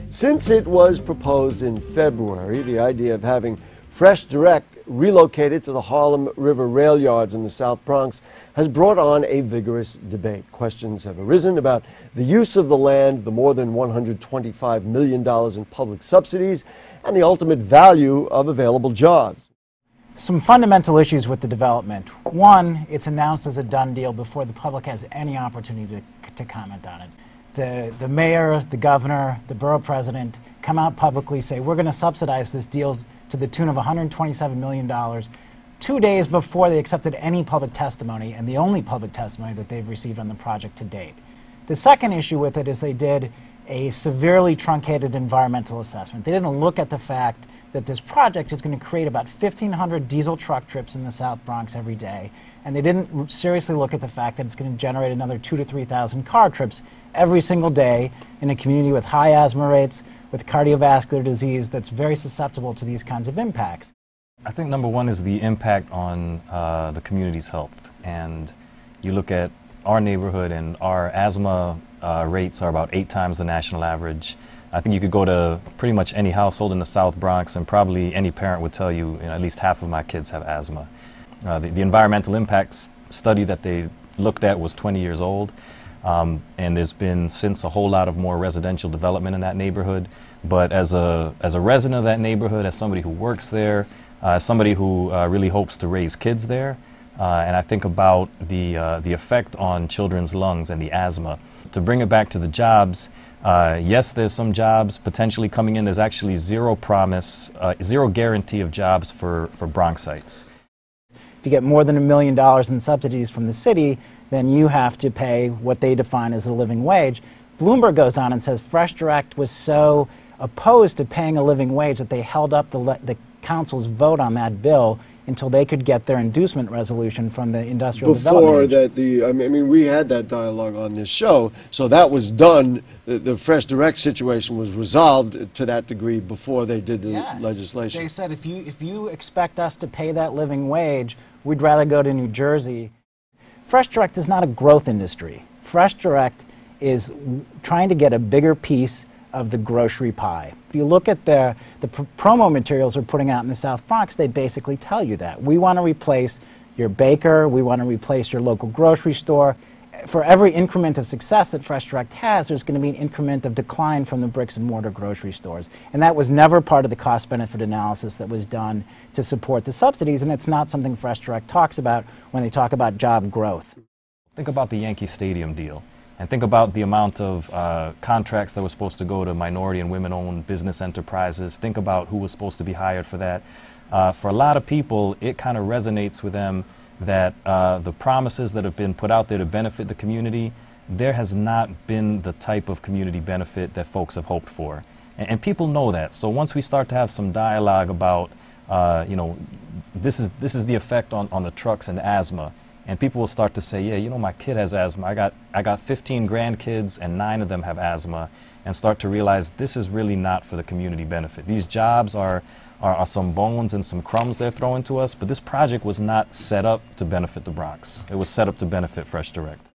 Since it was proposed in February, the idea of having FreshDirect relocated to the Harlem River rail yards in the South Bronx has brought on a vigorous debate. Questions have arisen about the use of the land, the more than $125 million in public subsidies, and the ultimate value of available jobs. Some fundamental issues with the development. One, it's announced as a done deal before the public has any opportunity to comment on it. The mayor, the governor, the borough president come out publicly, say we're going to subsidize this deal to the tune of $127 million 2 days before they accepted any public testimony, and the only public testimony that they've received on the project to date. The second issue with it is they did a severely truncated environmental assessment. They didn't look at the fact that this project is going to create about 1,500 diesel truck trips in the South Bronx every day, and they didn't seriously look at the fact that it's going to generate another 2,000 to 3,000 car trips every single day in a community with high asthma rates, with cardiovascular disease that's very susceptible to these kinds of impacts. I think number one is the impact on the community's health. And you look at our neighborhood and our asthma rates are about 8 times the national average. I think you could go to pretty much any household in the South Bronx and probably any parent would tell you, at least half of my kids have asthma. The environmental impacts study that they looked at was 20 years old. And there's been since a whole lot of more residential development in that neighborhood. But as a resident of that neighborhood, as somebody who works there, as somebody who really hopes to raise kids there, and I think about the effect on children's lungs and the asthma. To bring it back to the jobs, yes, there's some jobs potentially coming in. There's actually zero promise, zero guarantee of jobs for Bronxites. If you get more than $1 million in subsidies from the city, then you have to pay what they define as a living wage. Bloomberg goes on and says FreshDirect was so opposed to paying a living wage that they held up the council's vote on that bill until they could get their inducement resolution from the industrial development agency. Before that, I mean, we had that dialogue on this show, so that was done. The FreshDirect situation was resolved to that degree before they did the legislation. They said if you expect us to pay that living wage, we'd rather go to New Jersey. FreshDirect is not a growth industry. FreshDirect is trying to get a bigger piece of the grocery pie. If you look at the promo materials they're putting out in the South Bronx, they basically tell you that. We want to replace your baker, we want to replace your local grocery store. For every increment of success that FreshDirect has, there's going to be an increment of decline from the bricks and mortar grocery stores. And that was never part of the cost-benefit analysis that was done to support the subsidies, and it's not something FreshDirect talks about when they talk about job growth. Think about the Yankee Stadium deal, and think about the amount of contracts that were supposed to go to minority and women-owned business enterprises. Think about who was supposed to be hired for that. For a lot of people, it kind of resonates with them that the promises that have been put out there to benefit the community, there has not been the type of community benefit that folks have hoped for. And people know that. So once we start to have some dialogue about, this is the effect on the trucks and asthma, and people will start to say, yeah, my kid has asthma. I got 15 grandkids and 9 of them have asthma, and start to realize this is really not for the community benefit. These jobs are some bones and some crumbs they're throwing to us, but this project was not set up to benefit the Bronx. It was set up to benefit FreshDirect.